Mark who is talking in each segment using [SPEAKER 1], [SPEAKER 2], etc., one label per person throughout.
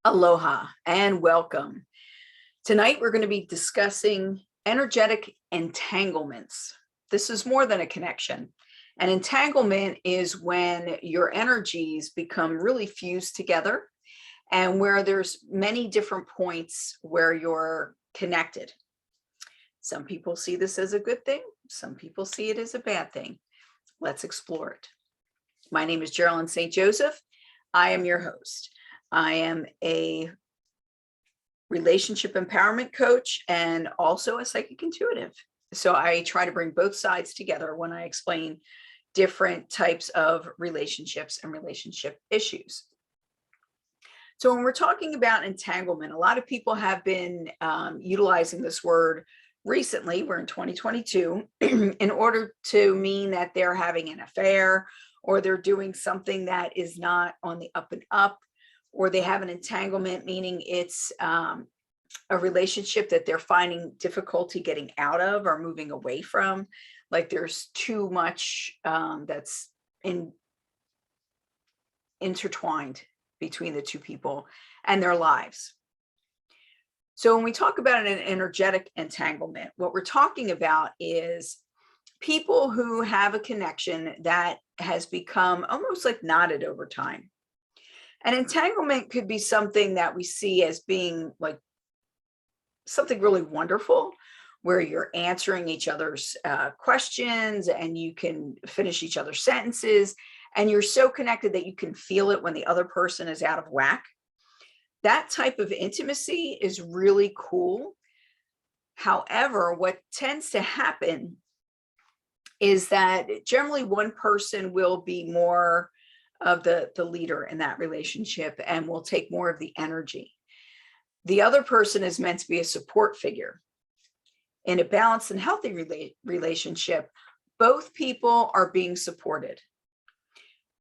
[SPEAKER 1] Aloha and welcome. Tonight we're going to be discussing energetic entanglements. This is more than a connection. An entanglement is when your energies become really fused together and where there's many different points where you're connected. Some people see this as a good thing. Some people see it as a bad thing. Let's explore it. My name is GeralynStJoseph. I am your host. I am a relationship empowerment coach and also a psychic intuitive. So I try to bring both sides together when I explain different types of relationships and relationship issues. So when we're talking about entanglement, a lot of people have been utilizing this word recently, we're in 2022, in order to mean that they're having an affair or they're doing something that is not on the up and up, or they have an entanglement, meaning it's a relationship that they're finding difficulty getting out of or moving away from. Like there's too much that's intertwined between the two people and their lives. So when we talk about an energetic entanglement, what we're talking about is people who have a connection that has become almost like knotted over time. An entanglement could be something that we see as being like something really wonderful, where you're answering each other's questions and you can finish each other's sentences, and you're so connected that you can feel it when the other person is out of whack. That type of intimacy is really cool. However, what tends to happen is that generally one person will be more of the leader in that relationship and will take more of the energy. The other person is meant to be a support figure. In a balanced and healthy relationship, both people are being supported.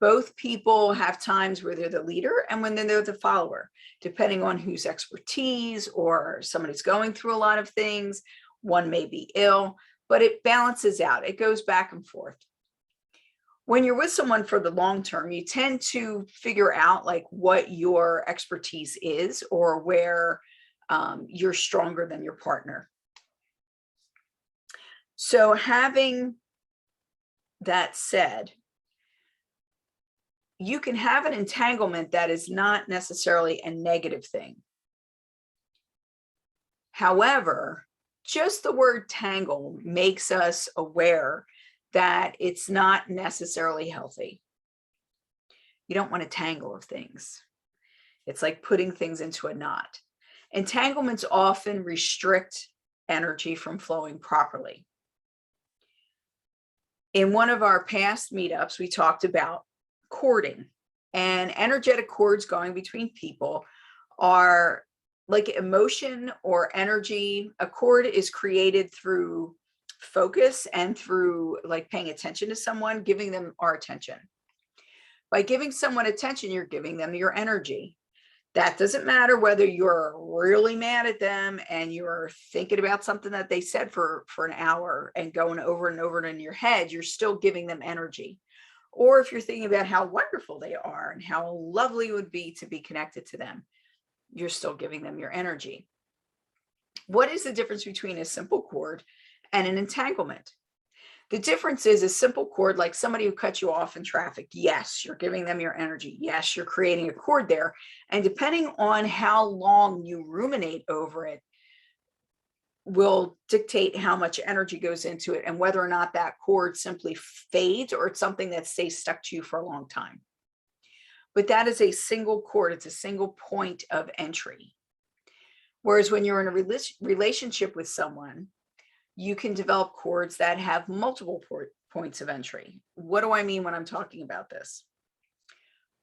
[SPEAKER 1] Both people have times where they're the leader and when they're the follower, depending on whose expertise, or somebody's going through a lot of things. One may be ill, but it balances out. It goes back and forth. When you're with someone for the long term, you tend to figure out like what your expertise is, or where you're stronger than your partner. So having that said, you can have an entanglement that is not necessarily a negative thing. However, just the word tangle makes us aware that it's not necessarily healthy. You don't want to tangle of things. It's like putting things into a knot. Entanglements often restrict energy from flowing properly. In one of our past meetups, we talked about cording, and energetic cords going between people are like emotion or energy. A cord is created through focus and through like paying attention to someone, giving them our attention. By giving someone attention, you're giving them your energy. That doesn't matter whether you're really mad at them and you're thinking about something that they said for an hour and going over and over it in your head, you're still giving them energy. Or if you're thinking about how wonderful they are and how lovely it would be to be connected to them, you're still giving them your energy. What is the difference between a simple cord and an entanglement? The difference is a simple cord, like somebody who cuts you off in traffic. Yes, you're giving them your energy. Yes, you're creating a cord there. And depending on how long you ruminate over it, will dictate how much energy goes into it and whether or not that cord simply fades or it's something that stays stuck to you for a long time. But that is a single cord. It's a single point of entry. Whereas when you're in a relationship with someone, you can develop cords that have multiple points of entry. What do I mean when I'm talking about this?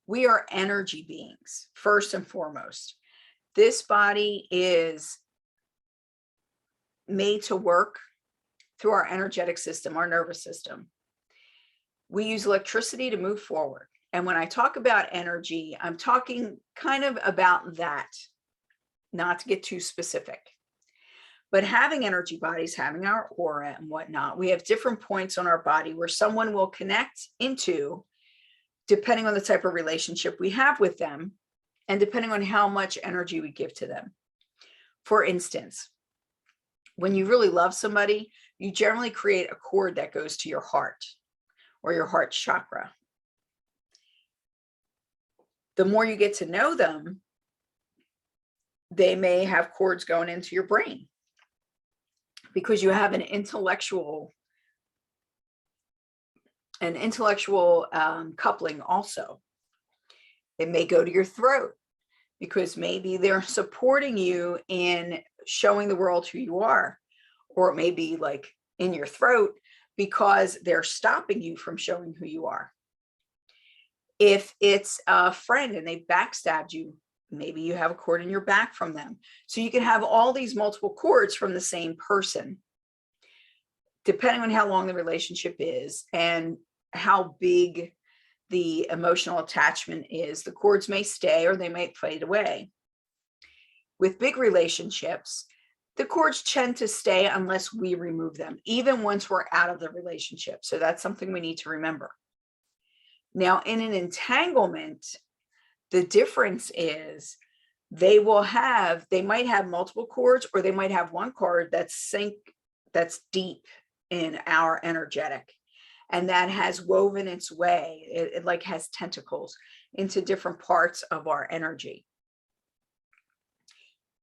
[SPEAKER 1] We are energy beings, first and foremost. This body is made to work through our energetic system, our nervous system. We use electricity to move forward. And when I talk about energy, I'm talking kind of about that, not to get too specific. But having energy bodies, having our aura and whatnot, we have different points on our body where someone will connect into, depending on the type of relationship we have with them, and depending on how much energy we give to them. For instance, when you really love somebody, you generally create a cord that goes to your heart or your heart chakra. The more you get to know them, they may have cords going into your brain because you have an intellectual coupling also. It may go to your throat because maybe they're supporting you in showing the world who you are, or it may be like in your throat because they're stopping you from showing who you are. If it's a friend and they backstabbed you, maybe you have a cord in your back from them. So you can have all these multiple cords from the same person. Depending on how long the relationship is and how big the emotional attachment is, the cords may stay or they may fade away. With big relationships, the cords tend to stay unless we remove them, even once we're out of the relationship. So that's something we need to remember. Now, in an entanglement, the difference is they might have multiple cords, or they might have one cord that's deep in our energetic, and that has woven its way, it like has tentacles into different parts of our energy.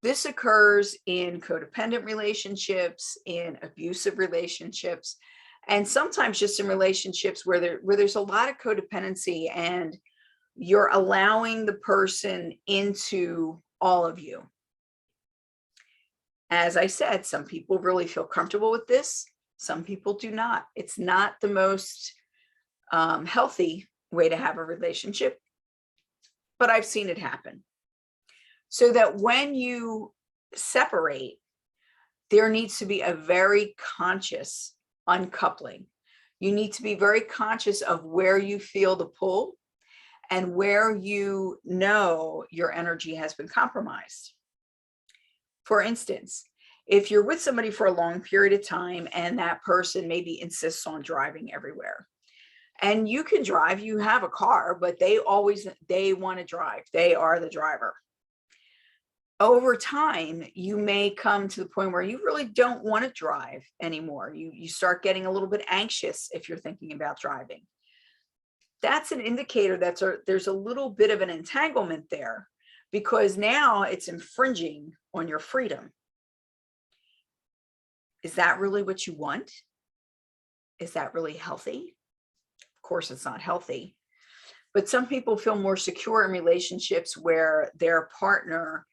[SPEAKER 1] This occurs in codependent relationships, in abusive relationships, and sometimes just in relationships where there's a lot of codependency and you're allowing the person into all of you. As I said, some people really feel comfortable with this. Some people do not. It's not the most healthy way to have a relationship, but I've seen it happen. So that when you separate, there needs to be a very conscious uncoupling. You need to be very conscious of where you feel the pull and where you know your energy has been compromised. For instance, if you're with somebody for a long period of time and that person maybe insists on driving everywhere, and you can drive, you have a car, but they want to drive. They are the driver. Over time, you may come to the point where you really don't want to drive anymore. You start getting a little bit anxious if you're thinking about driving. That's an indicator that there's a little bit of an entanglement there, because now it's infringing on your freedom. Is that really what you want? Is that really healthy? Of course, it's not healthy. But some people feel more secure in relationships where their partner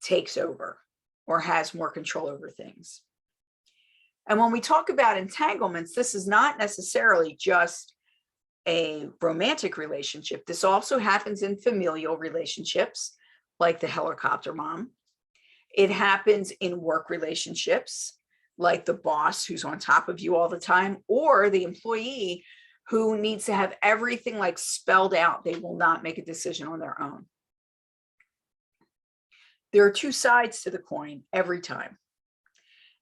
[SPEAKER 1] takes over or has more control over things. And when we talk about entanglements, this is not necessarily just a romantic relationship. This also happens in familial relationships, like the helicopter mom. It happens in work relationships, like the boss who's on top of you all the time, or the employee who needs to have everything like spelled out. They will not make a decision on their own. There are two sides to the coin every time.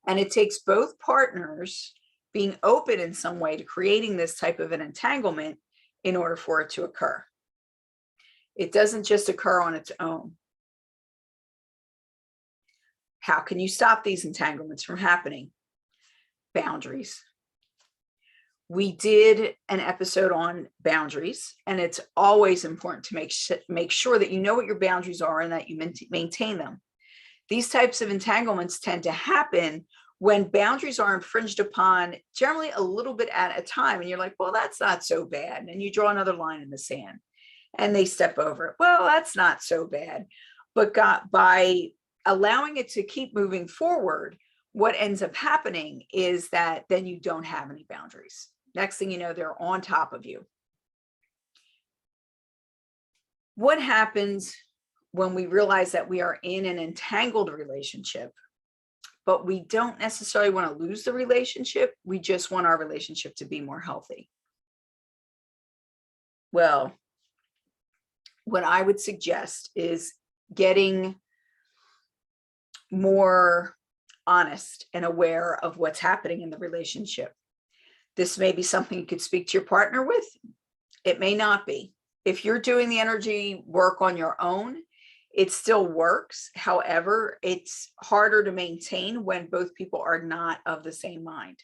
[SPEAKER 1] And it takes both partners being open in some way to creating this type of an entanglement in order for it to occur. It doesn't just occur on its own. How can you stop these entanglements from happening? Boundaries. We did an episode on boundaries, and it's always important to make sure that you know what your boundaries are and that you maintain them. These types of entanglements tend to happen when boundaries are infringed upon, generally a little bit at a time, and you're like, well, that's not so bad. And you draw another line in the sand and they step over it. Well, that's not so bad. But by allowing it to keep moving forward, what ends up happening is that then you don't have any boundaries. Next thing you know, they're on top of you. What happens when we realize that we are in an entangled relationship, but we don't necessarily want to lose the relationship? We just want our relationship to be more healthy. Well, what I would suggest is getting more honest and aware of what's happening in the relationship. This may be something you could speak to your partner with. It may not be. If you're doing the energy work on your own, It still works. However, it's harder to maintain when both people are not of the same mind.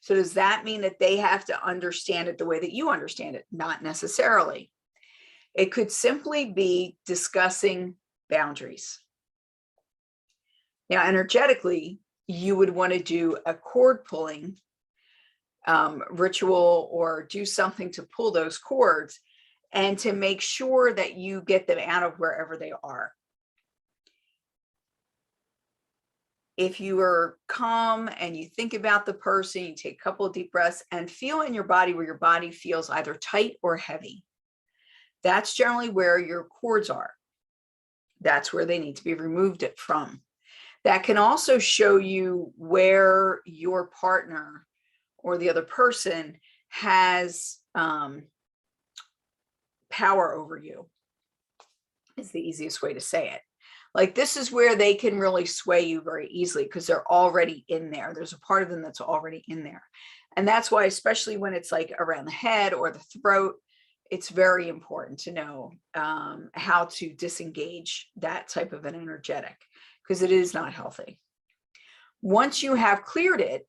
[SPEAKER 1] So does that mean that they have to understand it the way that you understand it? Not necessarily. It could simply be discussing boundaries. Now, energetically, you would want to do a cord pulling ritual or do something to pull those cords and to make sure that you get them out of wherever they are. If you are calm and you think about the person, you take a couple of deep breaths and feel in your body where your body feels either tight or heavy. That's generally where your cords are. That's where they need to be removed from. That can also show you where your partner or the other person has power over you, is the easiest way to say it. Like, this is where they can really sway you very easily because they're already in there. There's a part of them that's already in there. And that's why, especially when it's like around the head or the throat, it's very important to know how to disengage that type of an energetic, because it is not healthy. Once you have cleared it,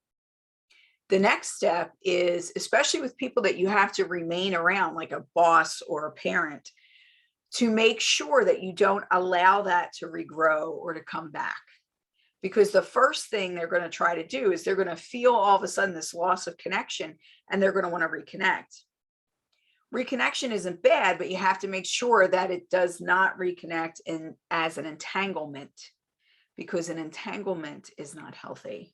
[SPEAKER 1] the next step is, especially with people that you have to remain around, like a boss or a parent, to make sure that you don't allow that to regrow or to come back. Because the first thing they're going to try to do is they're going to feel all of a sudden this loss of connection, and they're going to want to reconnect. Reconnection isn't bad, but you have to make sure that it does not reconnect as an entanglement, because an entanglement is not healthy.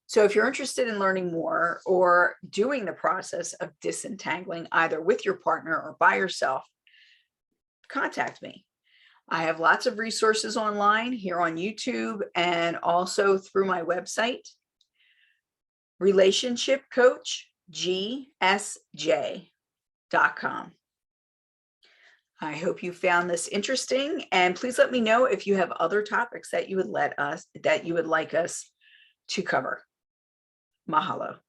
[SPEAKER 1] So if you're interested in learning more or doing the process of disentangling either with your partner or by yourself, contact me. I have lots of resources online here on YouTube and also through my website, relationshipcoachgsj.com. I hope you found this interesting, and please let me know if you have other topics that you would like us to cover. Mahalo.